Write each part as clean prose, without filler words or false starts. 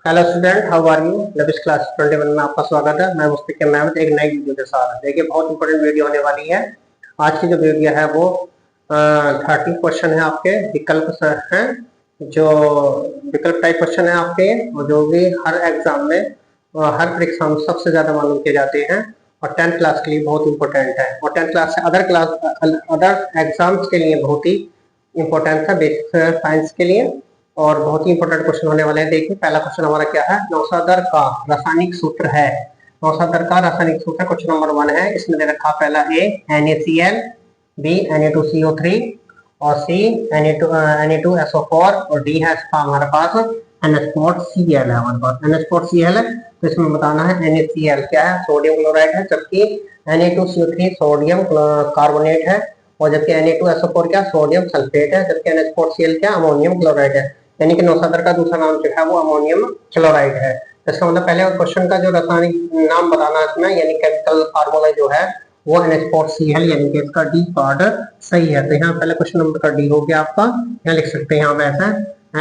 Hello student, how are you. Lavish class 21 में आपका स्वागत है। मैं मुस्तफिक अहमद एक नई वीडियो के साथ। देखिए, बहुत इंपॉर्टेंट वीडियो होने वाली है। आज की जो वीडियो है वो 30 क्वेश्चन है आपके विकल्प हैं, जो विकल्प टाइप क्वेश्चन है आपके, और जो भी हर एग्जाम में हर परीक्षा में सबसे ज्यादा मालूम किए जाते हैं और 10th क्लास के लिए बहुत इंपॉर्टेंट है, और 10th क्लास से अदर एग्जाम्स के लिए बहुत ही इंपॉर्टेंट है, बेसिक साइंस के लिए। और बहुत ही इंपॉर्टेंट क्वेश्चन होने वाले हैं। देखिए, पहला क्वेश्चन हमारा क्या है, नौशादर का रासायनिक सूत्र है। नौशादर का रासायनिक सूत्र क्वेश्चन नंबर 1 है। इसमें दे रखा पहला ए NaCl, बी Na2CO3, और सी Na2SO4, और डी है इसका हमारे पास NH4Cl है। हमारे पास NH4Cl है, तो इसमें बताना है NaCl क्या है, सोडियम क्लोराइड है, जबकि Na2CO3 सोडियम कार्बोनेट है, और जबकि Na2SO4 क्या सोडियम सल्फेट है, जबकि NH4Cl क्या अमोनियम क्लोराइड है। यानी कि नौशादर का दूसरा नाम जो है वो अमोनियम क्लोराइड है। इसका मतलब पहले क्वेश्चन का जो रासायनिक नाम बताना है इसमें, यानी केमिकल फार्मूला जो है वो NH4Cl, यानी कि इसका डी पार्ट सही है। तो यहाँ पहले क्वेश्चन नंबर का डी हो गया आपका। यहाँ लिख सकते हैं, यहाँ पे ऐसा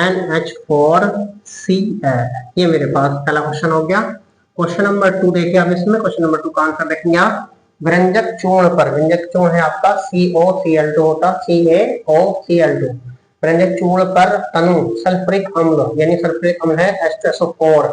NH4Cl, ये मेरे पास पहला क्वेश्चन हो गया। क्वेश्चन नंबर 2 देखिए आप इसमें। क्वेश्चन नंबर 2 का आंसर देखेंगे आप। व्यंजक चूर्ण पर, व्यंजक चूर्ण है आपका COCl2 होता, CaOCl2। व्यंजक चूर्ण पर तनु सल्फ्यूरिक अम्ल, यानी सल्फ्यूरिक अम्ल है H2SO4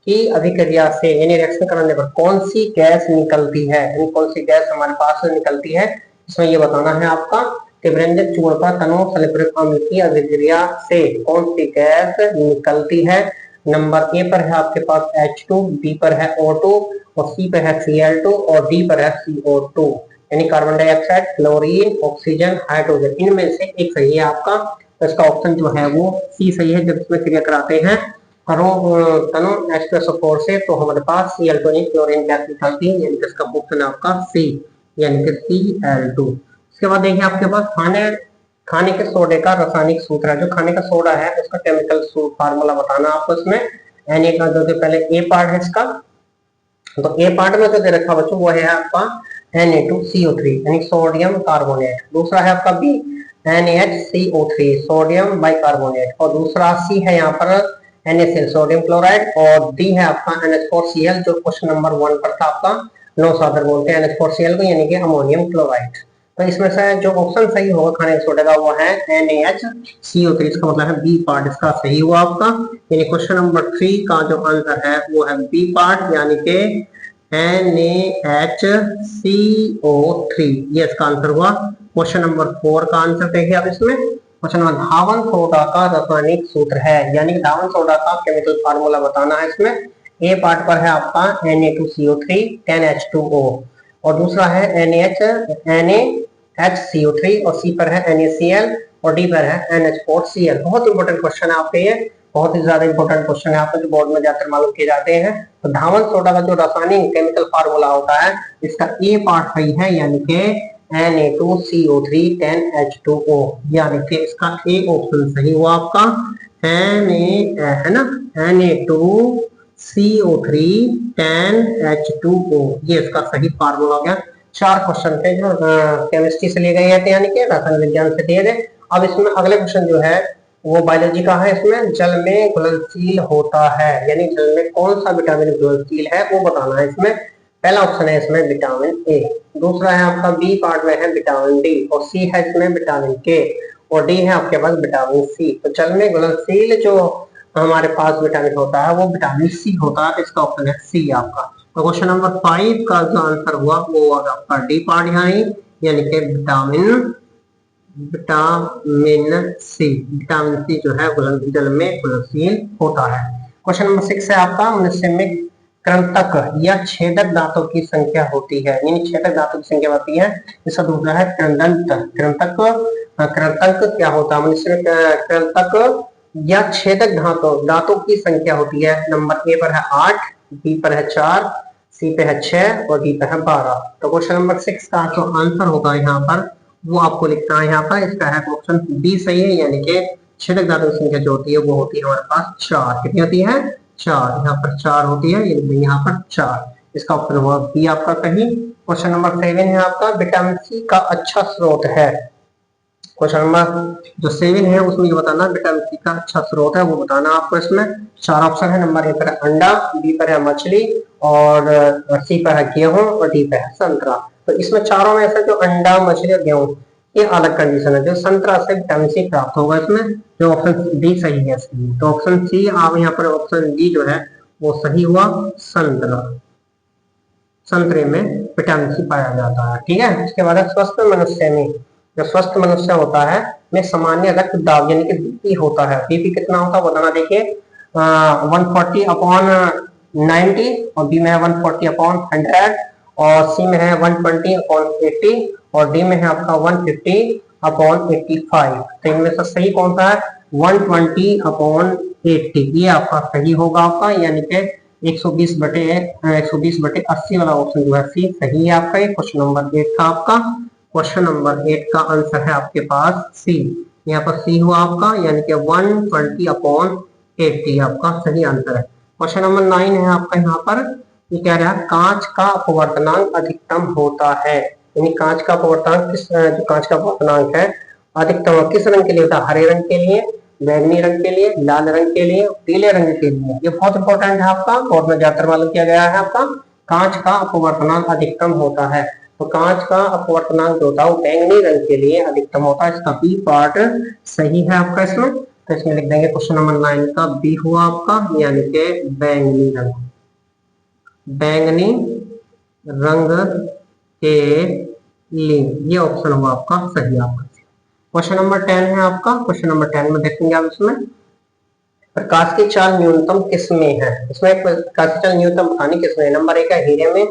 की अभिक्रिया से, यानी रिएक्शन करने पर कौन सी गैस निकलती है, यानी कौन सी गैस हमारे पास निकलती है, इसमें ये बताना है आपका कि व्यंजक चूर्ण पर तनु सल्फ्यूरिक अम्ल की अभिक्रिया से कौन सी गैस निकलती है। नंबर ए पर है आपके पास H2, बी पर है O2, और सी पर है Cl2, और डी पर है CO2, यानी carbon dioxide, chlorine, oxygen, hydrogen. इनमें से एक सही है आपका। तो इसका ऑप्शन जो है वो सी सही है। जब इसमें क्रिया कराते हैं तनु H2SO4 से, तो हमारे पास Cl2 क्लोरीन गैस निकलती है, यानी कि इसका ऑप्शन है आपका सी, यानी कि Cl2। उसके बाद देखिए आपके पास खाने के सोडे का रासायनिक सूत्र है। जो खाने का सोडा है उसका केमिकल फार्मूला बताना आपको इसमें। Na का जो पहले ए पार्ट है इसका, तो ए पार्ट में जो दे रखा बच्चों वो है आपका Na2CO3, यानी सोडियम कार्बोनेट। दूसरा है आपका बी NaHCO3, सोडियम बाइकार्बोनेट, और दूसरा सी है यहाँ पर NaCl, सोडियम क्लोराइड, और डी है आपका NH4Cl, जो क्वेश्चन नंबर 1 पर था आपका। नौशादर बोलते हैं NH4Cl को, यानी कि अमोनियम क्लोराइड। तो इसमें से जो ऑप्शन सही होगा खाने के सोडे का वो है NaHCO3, इसका मतलब है बी पार्ट इसका सही हुआ आपका। यानी क्वेश्चन नंबर 3 का जो आंसर है वो है बी पार्ट, यानी कि NaHCO3, ये इसका आंसर हुआ। क्वेश्चन नंबर 4 का आंसर देखिए आप इसमें। क्वेश्चन नंबर धावन सोडा का रासायनिक सूत्र है, यानी कि धावन सोडा का केमिकल फार्मूला बताना है इसमें। ए पार्ट पर है आपका Na2CO3 10H2O, और दूसरा है NaHCO3, और सी पर है NaCl, और डी पर है NH4Cl। बहुत इंपॉर्टेंट क्वेश्चन है आपके ये, बहुत ही ज्यादा इंपॉर्टेंट क्वेश्चन है आपको, जो बोर्ड में जाकर मालूम किए जाते हैं। तो धावन सोडा का जो रासायनिक केमिकल फार्मूला होता है इसका ए पार्ट सही है, यानी कि Na2CO3 10H2O, यानी कि इसका ए ऑप्शन सही हुआ आपका। है ना, Na2CO3 10H2O, ये इसका सही फार्मूला हो गया। 4 क्वेश्चन थे जो केमिस्ट्री से लिए गए थे, यानी कि रसायन विज्ञान से दिए गए। अब इसमें अगले क्वेश्चन जो है वो बायोलॉजी का है। इसमें जल में घुलनशील होता है, यानी जल में कौन सा विटामिन घुलनशील है वो बताना है इसमें। पहला ऑप्शन है इसमें विटामिन ए, दूसरा है आपका बी पार्ट में है विटामिन डी, और सी है इसमें विटामिन के, और डी है आपके पास विटामिन सी। तो जल में घुलनशील जो हमारे पास विटामिन होता है वो विटामिन सी होता है, इसका ऑप्शन है सी आपका। तो क्वेश्चन नंबर 5 का जो आंसर हुआ वो आपका डी पार्ट यहाँ, यानी कि विटामिन सी। विटामिन सी जो है जल में घुलनशील होता है। क्वेश्चन नंबर 6 है आपका, मनुष्य में कृंतक या छेदक दांतों की संख्या होती है, यानी छेदक दांतों की संख्या होती है। इसका दूसरा है कृंदंत। कृंतक क्या होता है, मनुष्य में कृंतक या छेदक दांतों की संख्या होती है। नंबर ए पर है 8, बी पर है 4, सी पे है 6, और डी पे है 12। तो क्वेश्चन नंबर 6 का जो आंसर होगा यहाँ पर वो आपको लिखना है यहाँ पर। इसका है ऑप्शन बी सही है, यानी कि छेदक धातु की संख्या जो होती है वो होती है हमारे पास 4। कितनी होती है, 4। यहाँ पर 4 होती है, यहाँ पर 4। इसका ऑप्शन हुआ बी आपका सही। क्वेश्चन नंबर 7 है आपका, विटामिन सी का अच्छा स्रोत है। क्वेश्चन नंबर जो 7 है उसमें ये बताना विटामिन सी का अच्छा स्रोत है वो बताना आपको। इसमें 4 ऑप्शन है। नंबर 1 पर है अंडा, बी पर है मछली, और सी पर है गेहूं, और डी पर है संतरा। तो इसमें चारों में से जो अंडा, मछली और गेहूं, ये अलग कंडीशन है। जो संतरा से विटामिन सी प्राप्त होगा इसमें, जो ऑप्शन डी सही है इसमें। तो ऑप्शन सी आप यहाँ पर ऑप्शन डी जो है वो सही हुआ, संतरा। संतरे में विटामिन सी पाया जाता है। ठीक है। इसके बाद स्वस्थ मनुष्य में, जो स्वस्थ मनुष्य होता है में सामान्य रक्त दाब यानी कि बीपी होता है। बीपी कितना होता है बताना। देखिए 140/90, और बी में है 140/100, और सी में है 120/80, और डी में है आपका 150/85। तो इनमें से सही कौन सा है? 120/80, ये आपका सही होगा आपका, यानी कि 120/80 वाला ऑप्शन जो है सी सही है आपका। ये क्वेश्चन नंबर 8 था आपका। क्वेश्चन नंबर 8 का आंसर है आपके पास सी। यहाँ पर सी हुआ आपका, यानी कि 120/80 आपका सही आंसर है। क्वेश्चन नंबर 9 है आपका। यहाँ पर ये कह रहा है कांच का अपवर्तनांक अधिकतम होता है। यानी कांच का अपवर्तनांक जो कांच का अपवर्तनांक है अधिकतम किस रंग के लिए होता है? हरे रंग के लिए, बैंगनी रंग के लिए, लाल रंग के लिए, पीले रंग के लिए। ये बहुत इंपॉर्टेंट है आपका, बोर्ड में ज्यादातर मालूम किया गया है आपका। कांच का अपवर्तनांक अधिकतम होता है, तो कांच का अपवर्तनांक जो होता है वो बैंगनी रंग के लिए अधिकतम होता है। इसका बी पार्ट सही है आपका इसमें। तो इसमें लिख देंगे क्वेश्चन नंबर 9 का बी हुआ आपका, यानी कि बैंगनी रंग। बैंगनी रंग के लिए ये ऑप्शन हुआ आपका सही आपका। क्वेश्चन नंबर 10 है आपका। क्वेश्चन नंबर 10 में देखेंगे आप इसमें प्रकाश की चाल न्यूनतम किसमें है? इसमें प्रकाश की चाल न्यूनतम बतानी किसमें है। नंबर 1 है हीरे में,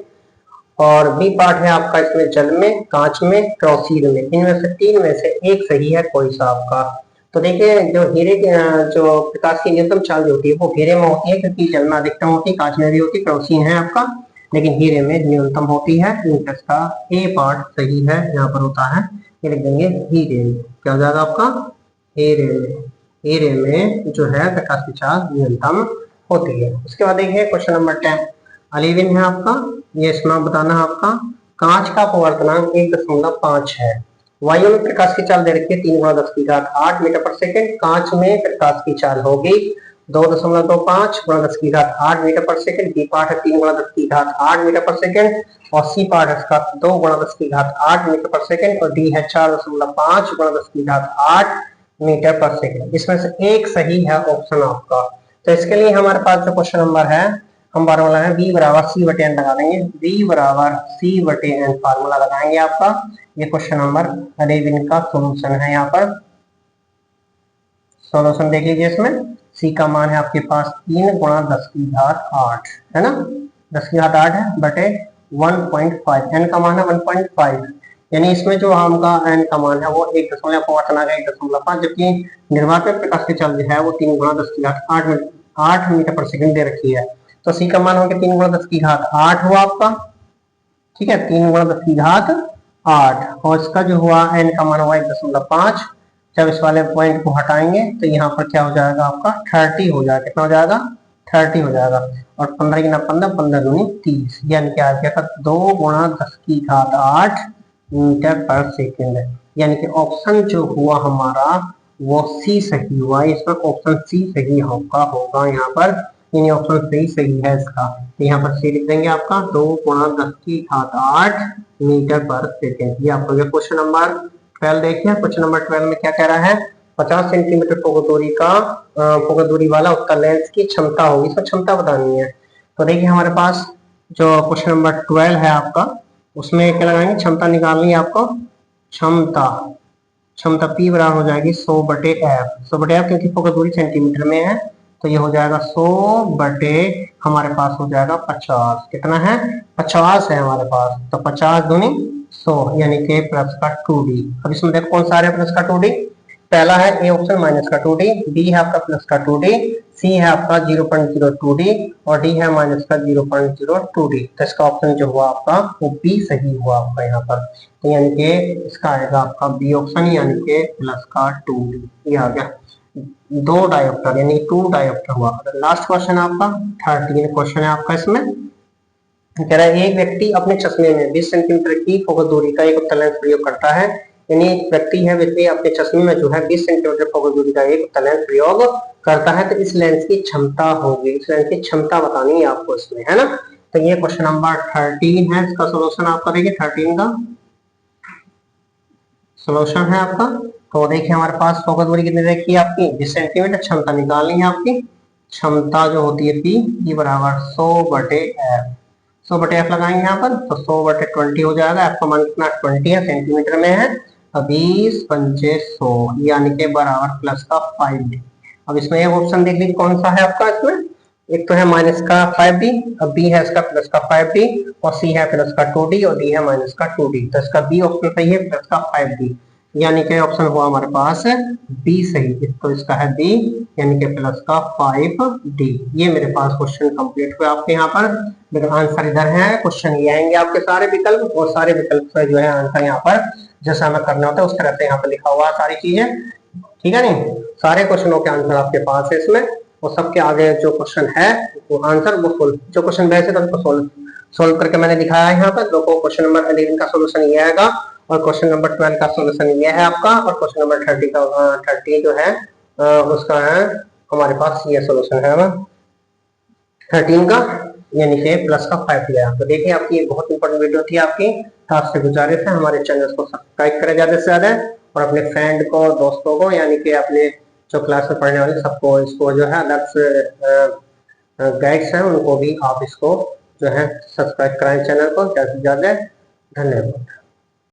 और बी पार्ट है आपका इसमें जल में, कांच में, क्रोसीन में। इनमें से 3 में से एक सही है कोई सा आपका। तो देखिए जो हीरे जो प्रकाश की न्यूनतम चाल जो होती है वो हीरे में होती है, क्योंकि जल में अधिकतम होती है, कांच में भी होती है, क्रोसीन है आपका, लेकिन हीरे में न्यूनतम होती है। इसका ए पार्ट सही है यहाँ पर होता है। ये लिख देंगे हीरे में। क्या हो जाएगा आपका? हीरे में। हीरे में जो है प्रकाश की चाल न्यूनतम होती है। उसके बाद देखिए क्वेश्चन नंबर 10 अलीविन है आपका। ये इसमें बताना है आपका कांच का अपवर्तनांक 1.5 है। वायु में प्रकाश की चाल दे रखी है 3×10⁸ मीटर पर सेकेंड। कांच में प्रकाश की चाल होगी 2.25×10⁸ मीटर पर सेकेंड। बी पार्ट है 3×10⁸ मीटर पर सेकेंड, और सी पार्ट है इसका 2×10⁸ मीटर पर सेकेंड, और डी है 4.5×10⁸ मीटर पर सेकेंड। इसमें से एक सही है ऑप्शन आपका। तो इसके लिए हमारे पास जो क्वेश्चन नंबर है हम बार वाला है b बराबर c/n लगा देंगे। b बराबर c/n फार्मूला लगाएंगे आपका। ये क्वेश्चन नंबर 11 का सोल्यूशन है। यहाँ पर सोल्यूशन देख लीजिए। इसमें c का मान है आपके पास 3×10⁸ है ना, 10⁸ है बटे 1.5। n का मान है 1.5, यानी इसमें जो हमका n का मान है वो 1.5, जबकि निर्वात में प्रकाश की चाल जो है वो 3×10⁸ मीटर पर सेकेंड दे रखी है। तो सी का मान हो गया 3×10⁸ हुआ आपका। ठीक है, 3×10⁸, और इसका जो हुआ n का मान हुआ 1.5। जब इस वाले पॉइंट को हटाएंगे तो यहाँ पर क्या हो जाएगा आपका 30 हो जाएगा। कितना हो जाएगा? 30 हो जाएगा। और 15×15 15×2 30, यानी कि आ गया 2×10⁸ मीटर पर सेकेंड। यानी कि ऑप्शन जो हुआ हमारा वो सी सही हुआ। इसमें ऑप्शन सी सही होगा यहाँ पर, यानी ऑप्शन सही है इसका। तो यहाँ पर सी लिख देंगे आपका 2×10⁸ मीटर पर सेकेंड। ये आपको क्वेश्चन नंबर 12 देखिए। क्वेश्चन नंबर 12 में क्या कह रहा है? 50 सेंटीमीटर फोकस दूरी वाला उत्तल लेंस की क्षमता होगी। इसमें क्षमता बतानी है। तो देखिए हमारे पास जो क्वेश्चन नंबर 12 है आपका, उसमें क्या लगाएंगे? क्षमता निकालनी है आपको। क्षमता P बराबर हो जाएगी 100/f। 100/f क्योंकि फोकस दूरी सेंटीमीटर में है, तो ये हो जाएगा 100/ हमारे पास हो जाएगा 50। कितना है? 50 है हमारे पास। तो 50×100 यानी कि प्लस का 2d। अब इसमें देखो कौन सा आ रहा है प्लस का 2d। पहला है ए ऑप्शन माइनस का 2d, बी है आपका प्लस का 2d, सी है आपका 0.02d, और डी है माइनस का 0.02d। तो इसका ऑप्शन जो हुआ आपका वो बी सही हुआ आपका यहाँ पर। तो यानी कि इसका आएगा आपका बी ऑप्शन, यानी कि प्लस का 2d। ये आ गया 2 डायोप्टर, यानी 2 डायोप्टर हुआ। लास्ट क्वेश्चन आपका 13 क्वेश्चन है आपका। इसमें कह रहा है एक व्यक्ति अपने चश्मे में 20 सेंटीमीटर की फोकस दूरी का एक उत्तल लेंस प्रयोग करता है। यानी एक व्यक्ति है व्यक्ति अपने चश्मे में जो है 20 सेंटीमीटर फोकस दूरी का एक लेंस प्रयोग करता है, तो इस लेंस की क्षमता होगी, इस लेंस की क्षमता बतानी है आपको इसमें, है ना। तो ये क्वेश्चन नंबर 13 है, इसका सोल्यूशन आपका देखिए 13 का सोल्यूशन है आपका। तो देखिए हमारे पास फोकस दूरी कितनी रखी है आपकी 20 सेंटीमीटर, क्षमता निकालनी है आपकी, क्षमता जो होती है P बराबर 100/f, 100/f लगाएंगे यहाँ पर, तो 100/20 हो जाएगा। f का मान कितना 20 है, सेंटीमीटर में है, तो 20 पंचे 100 यानी के बराबर प्लस का 5d। अब इसमें एक ऑप्शन देख लीजिए कौन सा है आपका, इसमें एक तो है माइनस का 5d, अब b है इसका प्लस का 5d, और c है प्लस का 2d, और d है माइनस का 2d। तो इसका b ऑप्शन सही है, प्लस का 5d, यानी कि ऑप्शन हुआ हमारे पास बी सही। तो इसका है बी, यानी कि प्लस का 5d। ये मेरे पास क्वेश्चन कंप्लीट हुआ आपके यहाँ पर, लेकिन आंसर इधर है, क्वेश्चन ये आएंगे आपके सारे विकल्प, और सारे विकल्प से जो है आंसर यहाँ पर जैसा हमें करना होता है उस तरह से यहाँ पर लिखा हुआ है सारी चीजें, ठीक है नहीं। सारे क्वेश्चनों के आंसर आपके पास है इसमें, और सबके आगे जो क्वेश्चन है वो आंसर वो सोल्व, जो क्वेश्चन वैसे तो उसको सोल्व करके मैंने दिखाया है यहाँ पर। देखो क्वेश्चन नंबर 11 का सोल्यूशन ये आएगा, और क्वेश्चन नंबर 12 का सोल्यूशन ये है आपका, और क्वेश्चन नंबर 30 जो है उसका है हमारे पास ये सोल्यूशन है 13 का, यानी कि प्लस का 5 दिया। तो देखिए आपकी ये बहुत इंपॉर्टेंट वीडियो थी आपकी, तो आपसे गुजारिश है हमारे चैनल को सब्सक्राइब करें ज्यादा से ज्यादा, और अपने फ्रेंड को, दोस्तों को, यानी कि अपने जो क्लास में पढ़ने वाले सबको इसको जो है अलग से गाइड्स हैं उनको भी आप इसको जो है सब्सक्राइब कराएं चैनल को ज्यादा से ज्यादा। धन्यवाद।